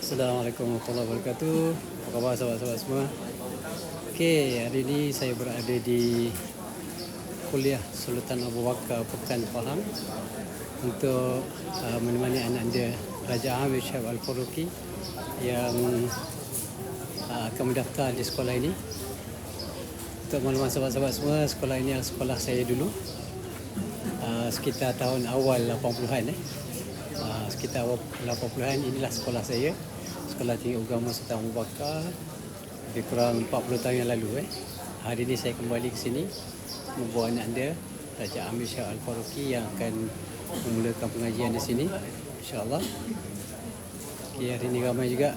Assalamualaikum warahmatullahi wabarakatuh. Apa khabar sahabat-sahabat semua? Okey, hari ini saya berada di kuliah Sultan Abu Bakar Pekan Pahang untuk menemani anak anda Raja Amir Syahab Al-Faruqi yang akan mendaftar di sekolah ini. Untuk makluman sahabat-sahabat semua, sekolah ini adalah sekolah saya dulu, sekitar tahun awal 80-an. Sekitar awal 80-an inilah sekolah saya, Sekolah Tinggi Agama Sultan Abu Bakar, lebih kurang 40 tahun yang lalu. Hari ini saya kembali ke sini membawa anak anda Raja Amir Syahab Al-Faruqi yang akan memulakan pengajian di sini, insya-Allah. Okay, hari ini ramai juga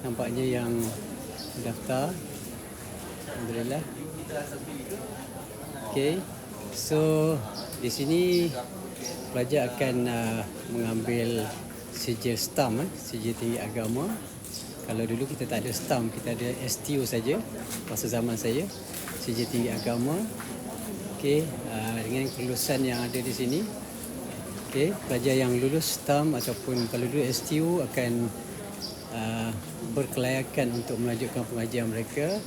nampaknya yang mendaftar, alhamdulillah. Okay, so di sini pelajar akan mengambil sijil stamp, sijil tinggi agama. Kalau dulu kita tak ada stamp, kita ada STU saja masa zaman saya, sijil tinggi agama. Okey, dengan kelulusan yang ada di sini, okey, pelajar yang lulus stamp ataupun kalau dulu STU akan berkelayakan untuk melanjutkan pengajian mereka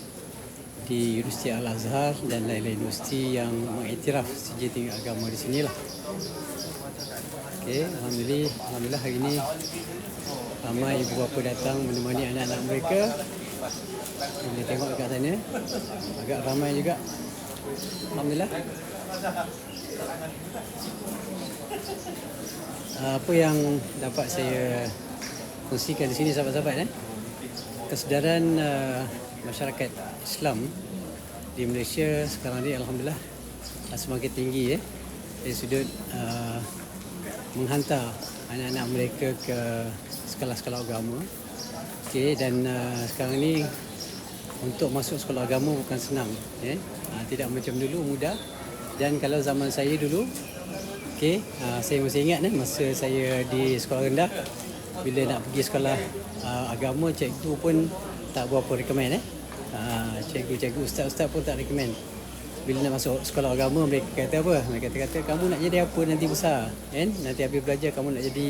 di Universiti Al-Azhar dan lain-lain universiti yang mengiktiraf sijil tinggi agama di sinilah. Okey, alhamdulillah hari ini ramai ibu bapa datang menemani anak-anak mereka. Boleh tengok dekat sana, agak ramai juga, alhamdulillah. Apa yang dapat saya kongsikan di sini sahabat-sahabat, kesedaran masyarakat Islam di Malaysia sekarang ni alhamdulillah semakin tinggi dari sudut menghantar anak-anak mereka ke sekolah-sekolah agama. Okey, dan sekarang ni untuk masuk sekolah agama bukan senang, tidak macam dulu mudah. Dan kalau zaman saya dulu, okey, saya masih ingat masa saya di sekolah rendah, bila nak pergi sekolah agama, cikgu pun tak berapa recommend. Cikgu-cikgu, ustaz-ustaz pun tak recommend. Bila nak masuk sekolah agama, mereka kata apa? Mereka kata kamu nak jadi apa nanti besar, kan? Nanti habis belajar kamu nak jadi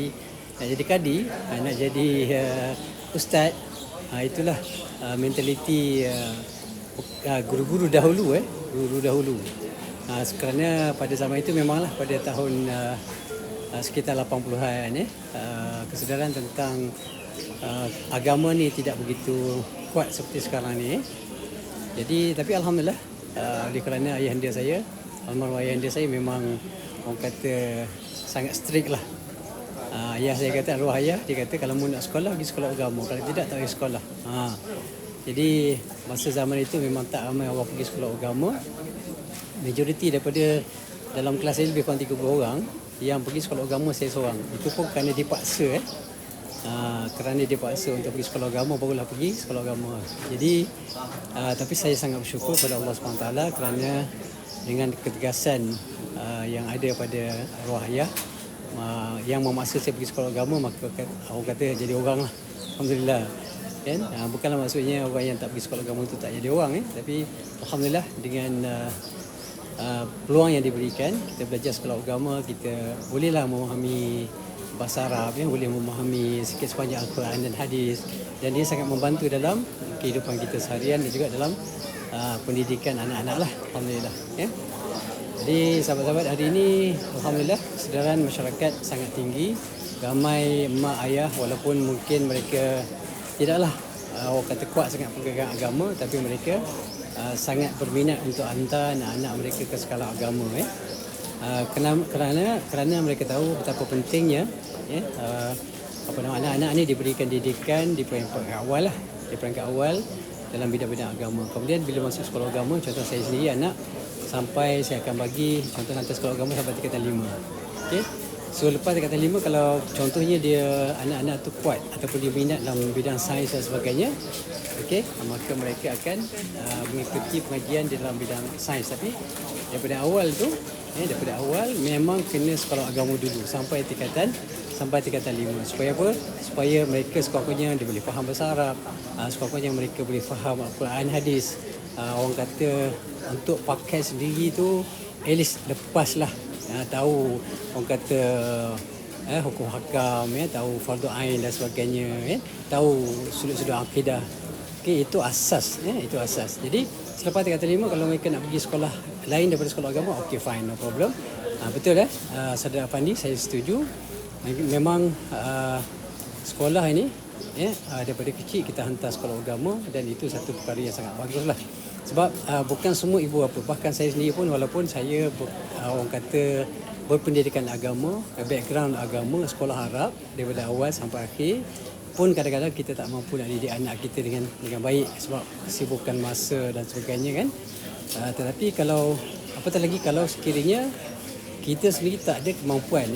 kadi, nak jadi ustaz. Itulah mentaliti guru-guru dahulu, guru dahulu. Kerana pada zaman itu memanglah pada tahun sekitar 80-an, kesedaran tentang agama ni tidak begitu kuat seperti sekarang ni. Jadi tapi alhamdulillah, oleh kerana ayahanda saya, almarhum ayahanda saya memang orang kata sangat strict lah. Ayah saya kata, arwah ayah, dia kata kalau mu nak sekolah, pergi sekolah agama, kalau tidak tak pergi sekolah. Jadi masa zaman itu memang tak ramai orang pergi sekolah agama. Majoriti daripada dalam kelas saya lebih kurang 30 orang yang pergi sekolah agama, saya seorang. Itu pun kerana dipaksa, kerana dipaksa untuk pergi sekolah agama, barulah pergi sekolah agama. Jadi tapi saya sangat bersyukur pada Allah SWT kerana dengan ketegasan yang ada pada arwah ayah yang memaksa saya pergi sekolah agama, maka orang kata jadi orang lah, alhamdulillah, kan? Bukanlah maksudnya orang yang tak pergi sekolah agama itu tak jadi orang, tapi alhamdulillah dengan peluang yang diberikan, kita belajar sekolah agama, kita bolehlah memahami bahasa Arab, boleh memahami sikit sepanjang Al-Quran dan hadis, dan dia sangat membantu dalam kehidupan kita seharian dan juga dalam pendidikan anak-anak lah, alhamdulillah. Jadi sahabat-sahabat, hari ini alhamdulillah kesedaran masyarakat sangat tinggi. Ramai mak ayah, walaupun mungkin mereka tidaklah orang kata kuat sangat pegang agama, tapi mereka sangat berminat untuk hantar anak-anak mereka ke sekolah agama, kerana mereka tahu betapa pentingnya anak-anak ni diberikan didikan di peringkat awal lah, di peringkat awal dalam bidang-bidang agama. Kemudian bila masuk sekolah agama, contoh saya sendiri, anak sampai saya akan bagi contoh hantar sekolah agama sampai tingkatan 5. Okey. So lepas tingkatan 5, kalau contohnya dia anak-anak tu kuat ataupun dia minat dalam bidang sains dan sebagainya, okey, maka mereka akan mengikuti pengajian di dalam bidang sains. Tapi daripada awal tu, daripada awal memang kena sekolah agama dulu sampai tingkatan 5. Supaya apa? Supaya mereka sekurang-kurangnya dia boleh faham bahasa Arab, sekurang-kurangnya mereka boleh faham Al-Quran, hadis. Orang kata untuk pakai sendiri tu, at least lepaslah, tahu orang kata hukum hakam, tahu fardu ain dan sebagainya, tahu sudut-sudut akidah. Okey, itu asas, itu asas. Jadi selepas tingkat kelima, kalau mereka nak pergi sekolah lain daripada sekolah agama, okey, fine, no problem. Betul Saudara Afandi, saya setuju. Memang sekolah ini daripada kecil kita hantar sekolah agama, dan itu satu perkara yang sangat baguslah. Sebab bukan semua ibu bapa, bahkan saya sendiri pun, walaupun saya orang kata berpendidikan agama, background agama, sekolah Arab daripada awal sampai akhir, pun kadang-kadang kita tak mampu nak didik anak kita dengan baik sebab kesibukan masa dan sebagainya kan. Tetapi kalau apatah lagi kalau sekiranya kita sendiri tak ada kemampuan,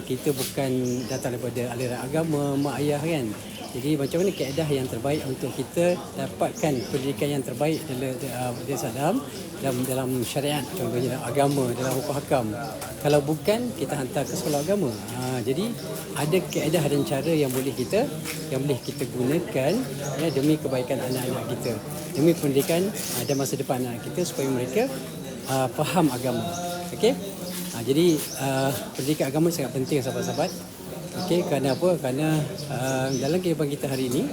kita bukan datang daripada aliran agama, mak ayah kan. Jadi macam mana kaedah yang terbaik untuk kita dapatkan pendidikan yang terbaik dalam syariat, contohnya dalam agama, dalam hukum hakam. Kalau bukan, kita hantar ke sekolah agama. Jadi ada kaedah dan cara yang boleh kita gunakan demi kebaikan anak-anak kita, demi pendidikan dan masa depan anak kita supaya mereka faham agama. Okey. Jadi pendidikan agama sangat penting, sahabat-sahabat. Okey, kerana apa? Kerana dalam kehidupan kita hari ini,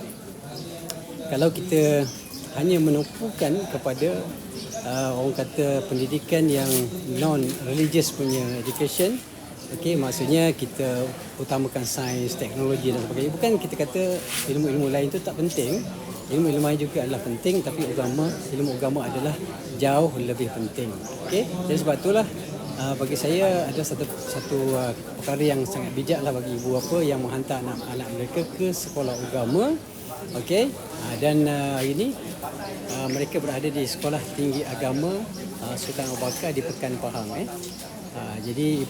kalau kita hanya menumpukan kepada orang kata pendidikan yang non-religious punya education, okey, maksudnya kita utamakan sains, teknologi dan sebagainya. Bukan kita kata ilmu-ilmu lain tu tak penting. Ilmu-ilmu lain juga adalah penting, tapi ilmu agama adalah jauh lebih penting. Okey, jadi sebab itulah bagi saya ada satu perkara yang sangat bijaklah bagi ibu bapa yang menghantar anak-anak mereka ke sekolah agama. Okey, dan ini mereka berada di Sekolah Tinggi Agama Sultan Abu Bakar di Pekan Pahang. Jadi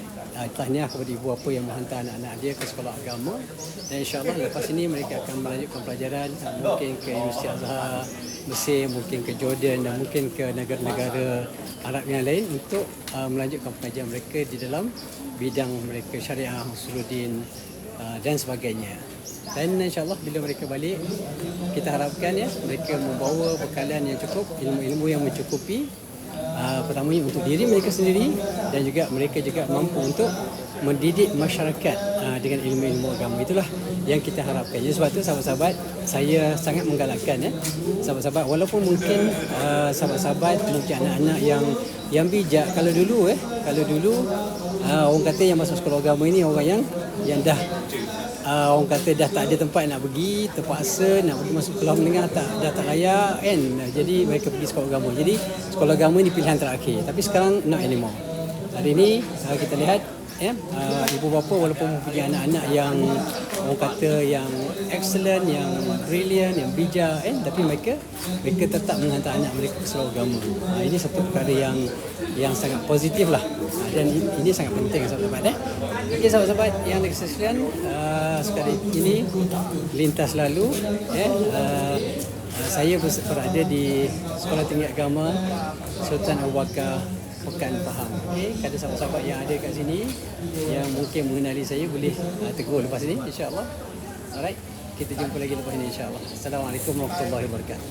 tahniah kepada ibu bapa yang menghantar anak-anak dia ke sekolah agama, dan insya-Allah lepas ini mereka akan melanjutkan pelajaran, mungkin ke Universiti Azhar Mesir, mungkin ke Jordan, dan mungkin ke negara-negara Arab yang lain untuk melanjutkan pengajian mereka di dalam bidang mereka, syariah, usuluddin dan sebagainya. Dan insya-Allah bila mereka balik, kita harapkan mereka membawa bekalan yang cukup, ilmu-ilmu yang mencukupi, pertamanya untuk diri mereka sendiri, dan juga mereka juga mampu untuk mendidik masyarakat dengan ilmu-ilmu agama. Itulah yang kita harapkan. Jadi sebab itu sahabat-sahabat, saya sangat menggalakkan sahabat-sahabat, walaupun mungkin sahabat-sahabat mungkin anak-anak yang bijak. Kalau dulu orang kata yang masuk sekolah agama ini orang yang dah orang kata dah tak ada tempat nak pergi, terpaksa nak pergi masuk kelas menengah, dah tak layak kan. Jadi mereka pergi sekolah agama. Jadi sekolah agama ni pilihan terakhir. Tapi sekarang not anymore. Hari ini kita lihat ibu bapa walaupun mempunyai anak-anak yang orang kata yang excellent, yang brilliant, yang bijak, tapi mereka tetap menghantar anak mereka ke sekolah agama. Ini satu perkara yang sangat positif lah, dan ini sangat penting sahabat-sahabat. Okey sahabat-sahabat yang dikasihi sekalian, sekali ini lintas lalu saya berada di Sekolah Tinggi Agama Sultan Abu Bakar Pekan Pahang. Okey, kepada sahabat-sahabat yang ada kat sini yang mungkin mengenali saya, boleh tegur lepas ini insya-Allah. Alright, kita jumpa lagi lepas ini insya-Allah. Assalamualaikum warahmatullahi wabarakatuh.